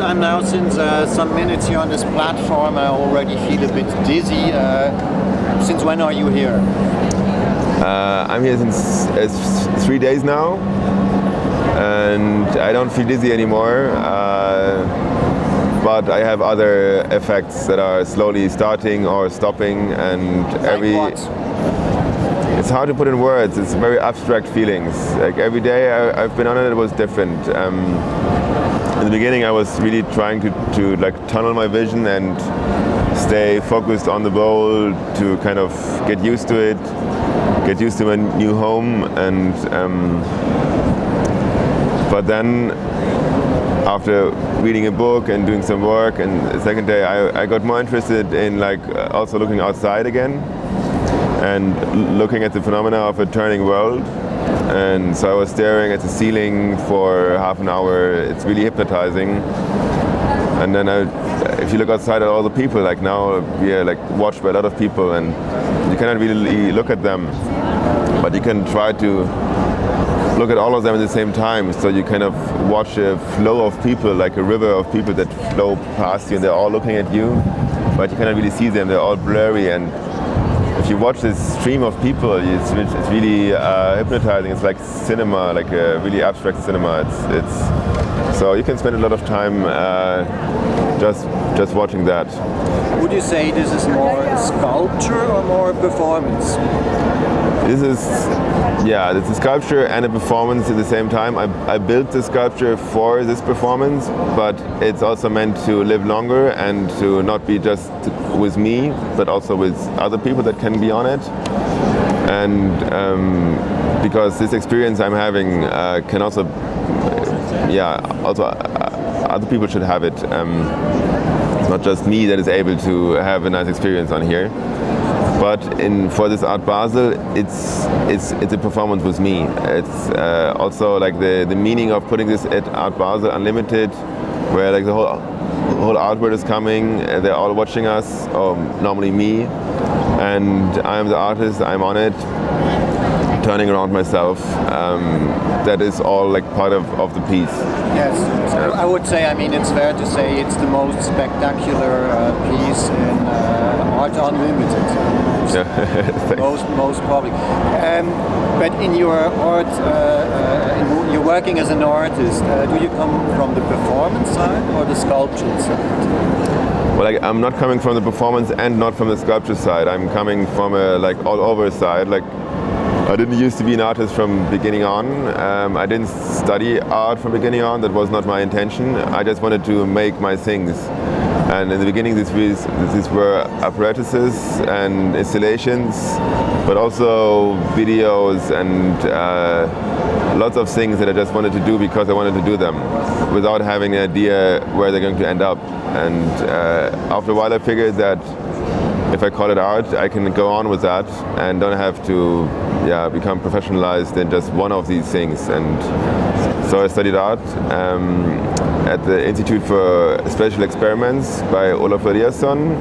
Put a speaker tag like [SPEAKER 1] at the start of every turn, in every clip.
[SPEAKER 1] I'm now since some minutes here on this platform. I already feel a bit dizzy. Since when are you here?
[SPEAKER 2] I'm here since 3 days now, and I don't feel dizzy anymore. But I have other effects that are slowly starting or stopping, and it's hard to put in words. It's very abstract feelings. Like every day I've been on it, it was different. In the beginning, I was really trying to like tunnel my vision and stay focused on the bowl to kind of get used to it, get used to my new home, and but then after reading a book and doing some work, and the second day I got more interested in like also looking outside again and looking at the phenomena of a turning world. And so I was staring at the ceiling for half an hour. It's really hypnotizing. And then if you look outside at all the people, like now we are like watched by a lot of people, and you cannot really look at them, but you can try to look at all of them at the same time. So you kind of watch a flow of people, like a river of people that flow past you, and they're all looking at you, but you cannot really see them. They're all blurry, and if you watch this stream of people, it's really hypnotizing. It's like cinema, like a really abstract cinema. It's so you can spend a lot of time just watching that.
[SPEAKER 1] Would you say this is more sculpture or more performance?
[SPEAKER 2] This is a sculpture and a performance at the same time. I built the sculpture for this performance, but it's also meant to live longer and to not be just with me, but also with other people that can be on it. And because this experience I'm having can also, other people should have it. It's not just me that is able to have a nice experience on here. But for this Art Basel, it's a performance with me. It's also like the meaning of putting this at Art Basel Unlimited, where like the whole art world is coming. They're all watching us, normally me, and I'm the artist. I'm on it, turning around myself. That is all like part of the piece.
[SPEAKER 1] Yes, I would say. I mean, it's fair to say it's the most spectacular piece in Art Unlimited. most probably. But in your art, you're working as an artist. Do you come from the performance side or the sculptural side?
[SPEAKER 2] Well, I'm not coming from the performance and not from the sculpture side. I'm coming from a like all over side. Like I didn't used to be an artist from beginning on. I didn't study art from beginning on. That was not my intention. I just wanted to make my things. And in the beginning, these were apparatuses and installations, but also videos and lots of things that I just wanted to do because I wanted to do them, without having an idea where they're going to end up. And after a while, I figured that if I call it art, I can go on with that and don't have to become professionalized in just one of these things. And so I studied art at the Institute for Special Experiments by Olaf Eliasson,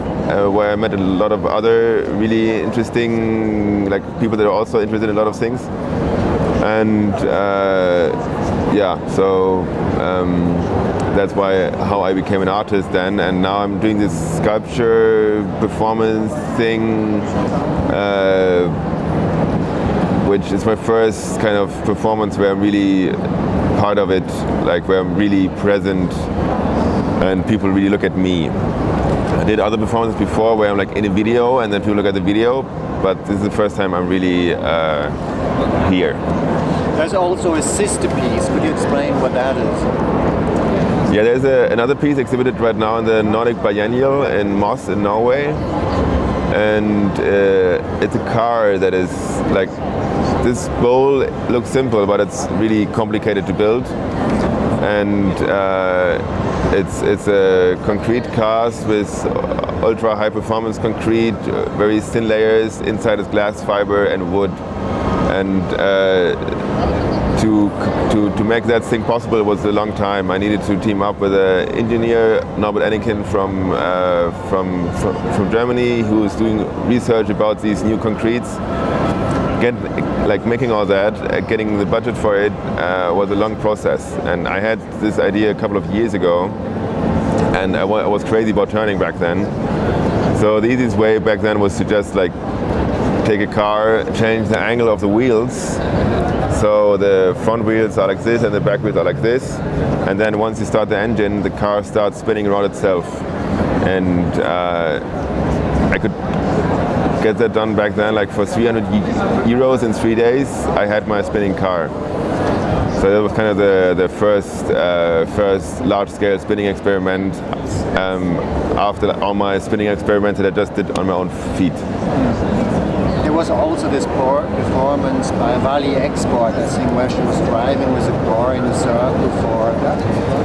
[SPEAKER 2] where I met a lot of other really interesting people that are also interested in a lot of things. And that's how I became an artist then. And now I'm doing this sculpture performance thing, which is my first kind of performance where I'm really part of it, like where I'm really present and people really look at me. I did other performances before where I'm like in a video and then people look at the video, but this is the first time I'm really here.
[SPEAKER 1] There's also a sister piece. Could you explain what that is?
[SPEAKER 2] Yeah, there's another piece exhibited right now in the Nordic Biennial in Moss in Norway, and it's a car that is like, this bowl looks simple, but it's really complicated to build. And it's a concrete cast with ultra high performance concrete, very thin layers. Inside is glass fiber and wood. And to make that thing possible was a long time. I needed to team up with an engineer, Norbert Enniken from Germany, who is doing research about these new concretes. Making all that, getting the budget for it was a long process. And I had this idea a couple of years ago, and I was crazy about turning back then. So the easiest way back then was to just like take a car, change the angle of the wheels. So the front wheels are like this and the back wheels are like this. And then once you start the engine, the car starts spinning around itself. And I could get that done back then, like for 300 euros in 3 days, I had my spinning car. So that was kind of the first large-scale spinning experiment after all my spinning experiments that I just did on my own feet.
[SPEAKER 1] There was also this performance by Valley Export, I think, where she was driving with a car in a circle for,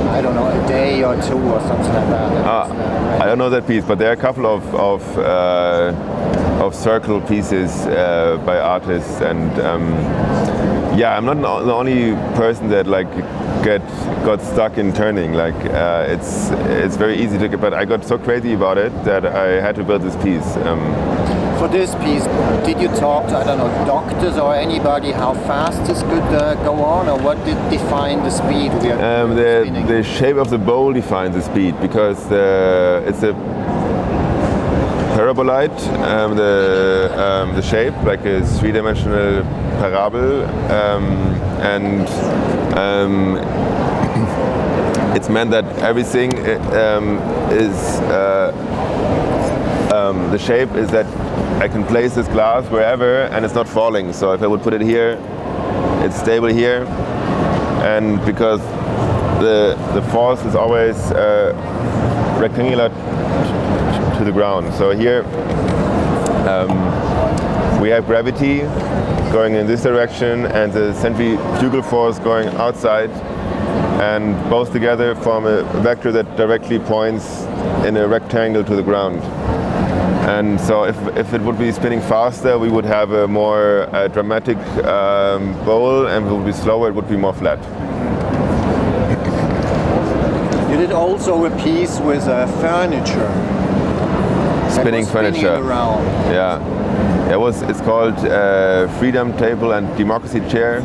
[SPEAKER 1] I don't know, a day or two or something like that.
[SPEAKER 2] I don't know that piece, but there are a couple of circle pieces by artists, and yeah, I'm not the only person that like got stuck in turning. Like it's very easy to get, but I got so crazy about it that I had to build this piece.
[SPEAKER 1] For this piece, did you talk to, I don't know, doctors or anybody how fast this could go on, or what did define the speed we are spinning?
[SPEAKER 2] The shape of the bowl defines the speed, because it's a parabolite, the shape, like a three-dimensional parabol, and it's meant that everything is the shape is that I can place this glass wherever and it's not falling. So if I would put it here, it's stable here, and because the force is always rectangular to the ground. So here we have gravity going in this direction and the centrifugal force going outside, and both together form a vector that directly points in a rectangle to the ground. And so if it would be spinning faster, we would have a more dramatic bowl, and if it would be slower, it would be more flat.
[SPEAKER 1] You did also a piece with furniture.
[SPEAKER 2] Spinning furniture.
[SPEAKER 1] Around.
[SPEAKER 2] Yeah. It's called Freedom Table and Democracy Chair.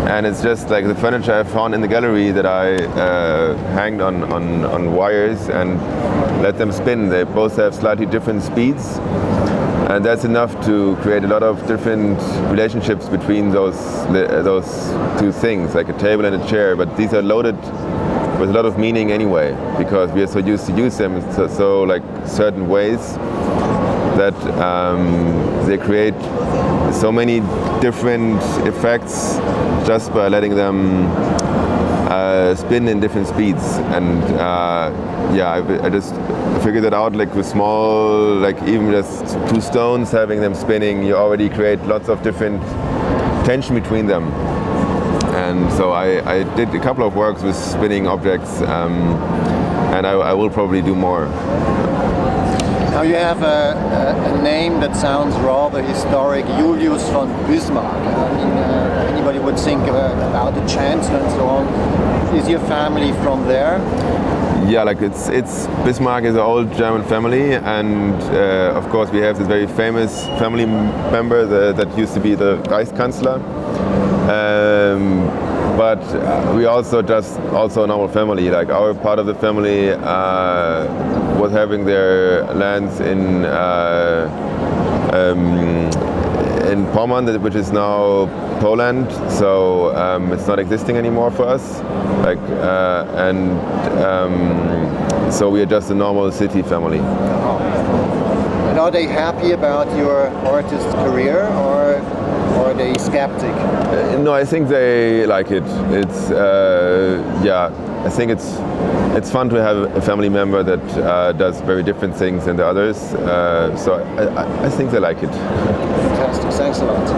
[SPEAKER 2] And it's just like the furniture I found in the gallery that I hanged on wires and let them spin. They both have slightly different speeds, and that's enough to create a lot of different relationships between those two things, like a table and a chair. But these are loaded with a lot of meaning anyway, because we are so used to use them so like certain ways that they create so many different effects just by letting them spin in different speeds. And yeah, I just figured that out, like with small, like even just two stones, having them spinning, you already create lots of different tension between them. And so I did a couple of works with spinning objects, and I will probably do more.
[SPEAKER 1] Now you have a name that sounds rather historic, Julius von Bismarck. I mean, anybody would think about the Chancellor and so on. Is your family from there?
[SPEAKER 2] Yeah, like it's Bismarck is an old German family, and of course we have this very famous family member that used to be the Reichskanzler. But we also a normal family. Like our part of the family was having their lands in Pommern, which is now Poland. So it's not existing anymore for us. Like so we are just a normal city family.
[SPEAKER 1] Oh. And are they happy about your artist career, or are they skeptic?
[SPEAKER 2] No, I think they like it. It's yeah, I think it's fun to have a family member that does very different things than the others. So I think they like it.
[SPEAKER 1] Fantastic. Thanks a lot.